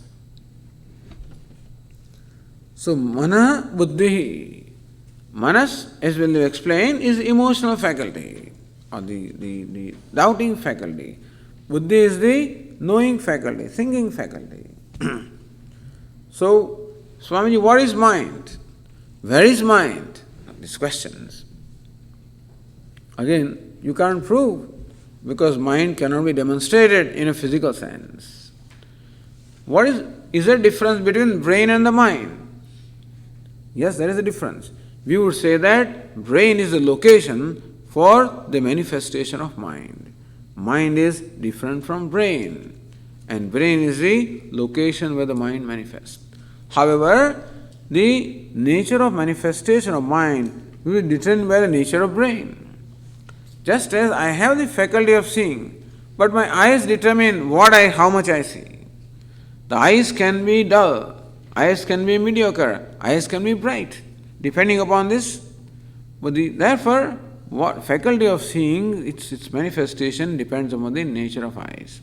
So mana buddhi, manas, as will explain, is emotional faculty or the doubting faculty. Buddhi is the knowing faculty, thinking faculty. So, Swamiji, what is mind? Where is mind? These questions. Again, you can't prove because mind cannot be demonstrated in a physical sense. What is there a difference between brain and the mind? Yes, there is a difference. We would say that brain is the location for the manifestation of mind. Mind is different from brain, and brain is the location where the mind manifests. However, the nature of manifestation of mind will be determined by the nature of brain. Just as I have the faculty of seeing, but my eyes determine how much I see. The eyes can be dull, eyes can be mediocre, eyes can be bright, depending upon this. But therefore, what faculty of seeing, its manifestation depends upon the nature of eyes,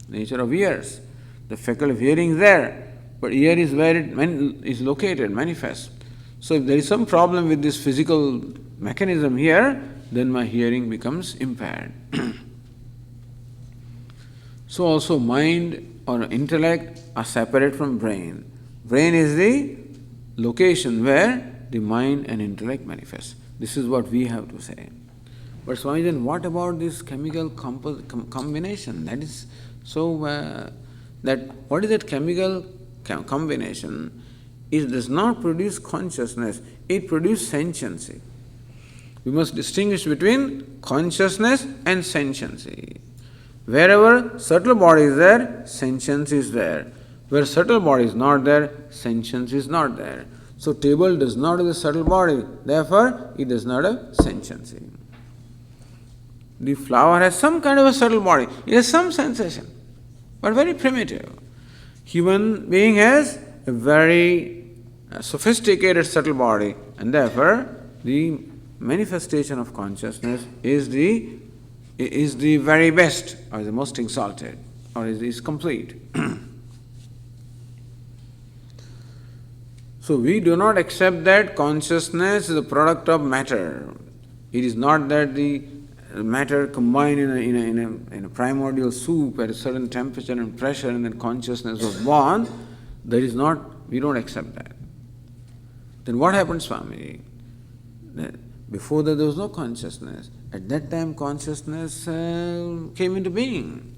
nature of ears. The faculty of hearing is there, but ear is where it is located, manifests. So if there is some problem with this physical mechanism here, then my hearing becomes impaired. So also mind or intellect are separate from brain. Brain is the location where the mind and intellect manifest. This is what we have to say. But Swami, then what about this chemical combination? That is so what is that chemical combination? It does not produce consciousness, it produces sentiency. We must distinguish between consciousness and sentiency. Wherever subtle body is there, sentience is there. Where subtle body is not there, sentience is not there. So table does not have a subtle body, therefore it does not have sentiency. The flower has some kind of a subtle body, it has some sensation, but very primitive. Human being has a very sophisticated subtle body, and therefore the manifestation of consciousness is the very best, or the most exalted, or is complete. So we do not accept that consciousness is a product of matter. It is not that the matter combined in a primordial soup at a certain temperature and pressure and then consciousness was born. That is not, we don't accept that. Then what happened, Swami? Before that there was no consciousness. At that time consciousness came into being.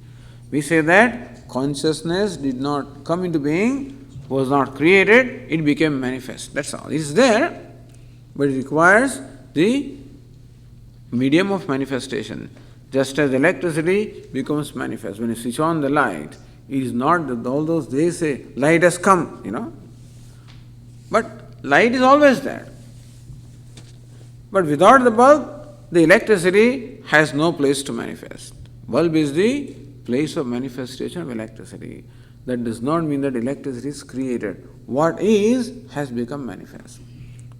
We say that consciousness did not come into being, was not created, it became manifest. That's all. It is there, but it requires the medium of manifestation. Just as electricity becomes manifest. When you switch on the light, it is not that all those days say, light has come, But light is always there. But without the bulb, the electricity has no place to manifest. Bulb is the place of manifestation of electricity. That does not mean that electricity is created. What is has become manifest.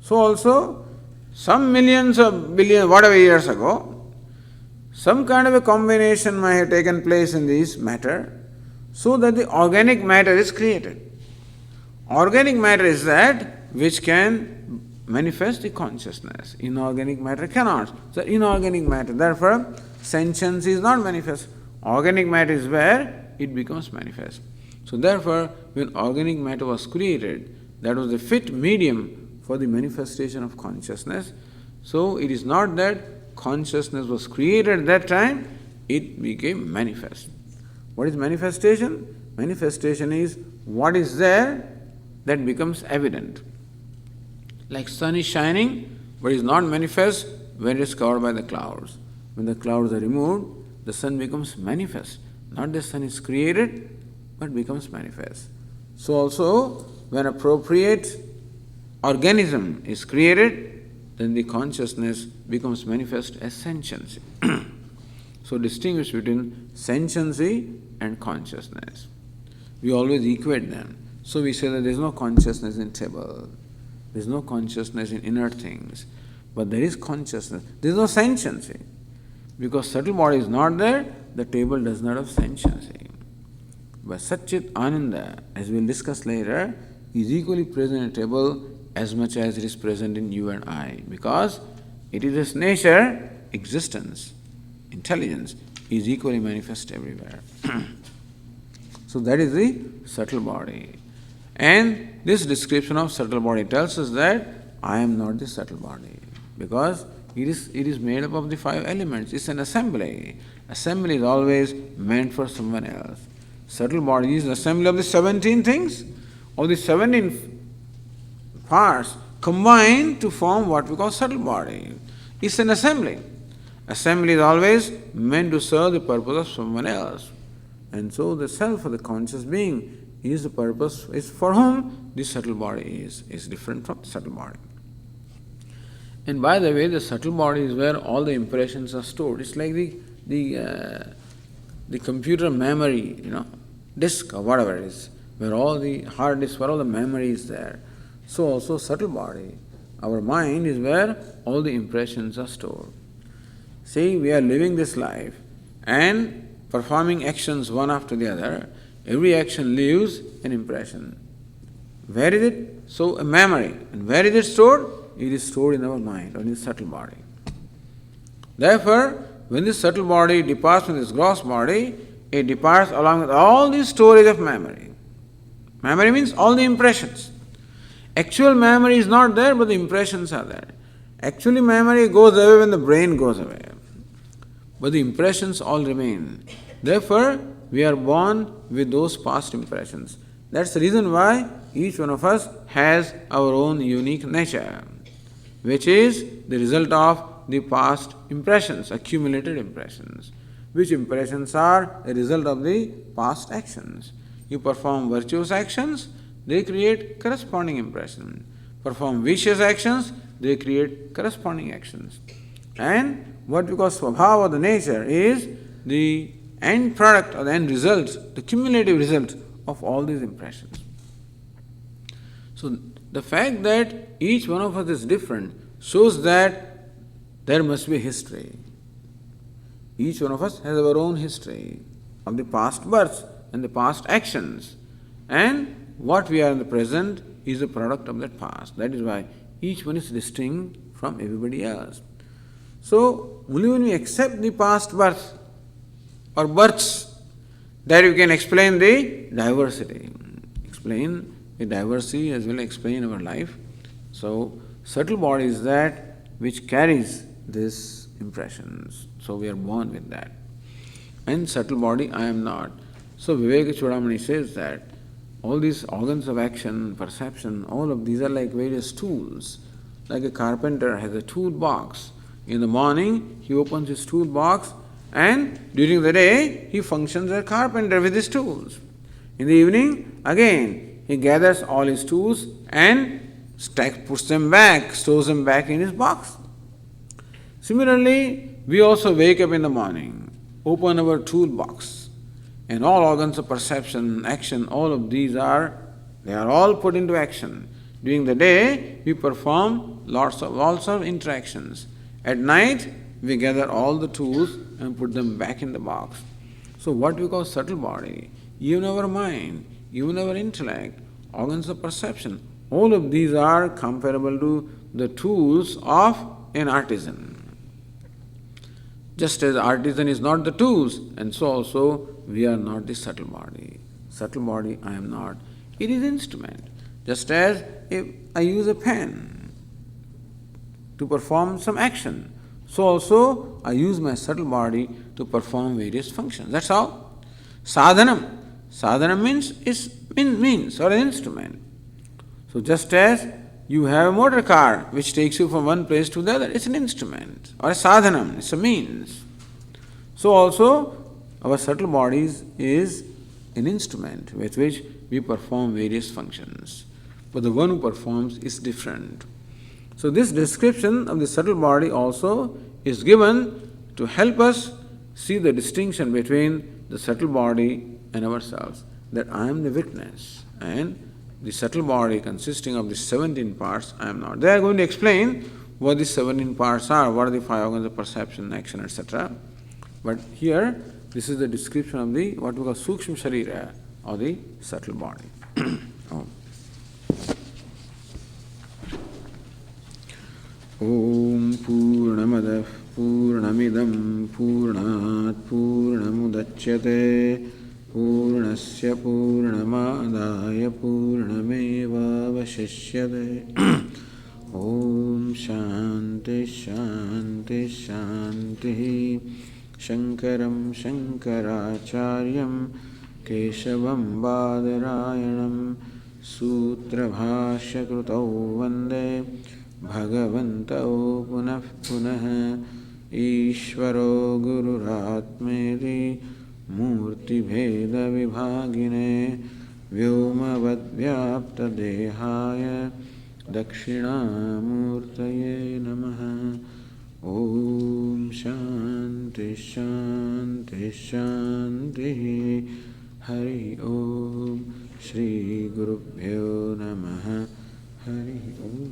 So also, some millions of billions, whatever years ago, some kind of a combination might have taken place in this matter so that the organic matter is created. Organic matter is that which can manifest the consciousness. Inorganic matter cannot. So inorganic matter, therefore, sentience is not manifest. Organic matter is where it becomes manifest. So therefore, when organic matter was created, that was the fit medium for the manifestation of consciousness. So it is not that consciousness was created at that time, it became manifest. What is manifestation? Manifestation is what is there that becomes evident. Like sun is shining, but is not manifest when it is covered by the clouds. When the clouds are removed, the sun becomes manifest. Not the sun is created, but becomes manifest. So also, when appropriate organism is created, then the consciousness becomes manifest as sentiency. So distinguish between sentiency and consciousness. We always equate them. So we say that there is no consciousness in table, there is no consciousness in inner things, but there is consciousness. There is no sentiency. Because subtle body is not there, the table does not have sentiency. But Satchit Ananda, as we will discuss later, is equally present in a table as much as it is present in you and I, because it is its nature, existence, intelligence is equally manifest everywhere. So that is the subtle body. And this description of subtle body tells us that I am not the subtle body, because it is made up of the 5 elements. It's an assembly. Assembly is always meant for someone else. Subtle body is an assembly of the 17 things, of the 17 parts combined to form what we call subtle body. It's an assembly. Assembly is always meant to serve the purpose of someone else. And so the self or the conscious being is the purpose, is for whom the subtle body is different from the subtle body. And by the way, the subtle body is where all the impressions are stored. It's like the computer memory, disk or whatever it is, where all the hard disk, where all the memory is there. So also subtle body, our mind is where all the impressions are stored. See, we are living this life and performing actions one after the other. Every action leaves an impression. Where is it? So a memory. And where is it stored? It is stored in our mind or in the subtle body. Therefore, when this subtle body departs from this gross body, it departs along with all the storage of memory. Memory means all the impressions. Actual memory is not there, but the impressions are there. Actually, memory goes away when the brain goes away. But the impressions all remain. Therefore, we are born with those past impressions. That's the reason why each one of us has our own unique nature, which is the result of the past impressions, accumulated impressions, which impressions are a result of the past actions. You perform virtuous actions, they create corresponding impression. Perform vicious actions, they create corresponding actions. And what we call swabhava, the nature, is the end product or the end result, the cumulative result of all these impressions. So the fact that each one of us is different shows that there must be history. Each one of us has our own history of the past births and the past actions. And what we are in the present is a product of that past. That is why each one is distinct from everybody else. So, only when we accept the past birth or births, that you can explain the diversity. Explain the diversity as well as explain our life. So, subtle body is that which carries these impressions. So, we are born with that. And subtle body, I am not. So, Viveka Chudamani says that all these organs of action, perception, all of these are like various tools. Like a carpenter has a toolbox In the morning, he opens his toolbox, and during the day, he functions as a carpenter with his tools. In the evening, again, he gathers all his tools and puts them back, stores them back in his box. Similarly, we also wake up in the morning, open our toolbox, and all organs of perception, action, all of these are all put into action. During the day, we perform lots of interactions. At night, we gather all the tools and put them back in the box. So what we call subtle body, even our mind, even our intellect, organs of perception, all of these are comparable to the tools of an artisan. Just as artisan is not the tools, and so also we are not the subtle body. Subtle body I am not. It is instrument. Just as if I use a pen to perform some action, so also I use my subtle body to perform various functions. That's all. Sadhanam. Sadhanam means or an instrument. So just as you have a motor car which takes you from one place to the other, it's an instrument or a sadhanam, it's a means. So also our subtle bodies is an instrument with which we perform various functions. But the one who performs is different. So this description of the subtle body also is given to help us see the distinction between the subtle body and ourselves. That I am the witness and the subtle body consisting of the 17 parts, I am not. They are going to explain what the 17 parts are, what are the 5 organs of perception, action, etc. But here, this is the description of the what we call Sukshma Sharira, or the subtle body. Om Purnamadav Purnamidam Purnat Purnamudachyate Purnasya Purnamadaya Purnamevavashishyate. Om Shanti Shanti Shanti. Shankaram Shankaracharyam Keshavam Badarayanam Sutra Bhashya Krutau Vande Bhagavantau Punah Punah Ishvaro Gururatmeri Murti Bheda Vibhagine Vyomavadvyapta Dehaya Dakshinamurtaye Namaha. Om Shanti Shanti Shanti. Hari Om. Shri Gurubhyo Namaha. Hari Om.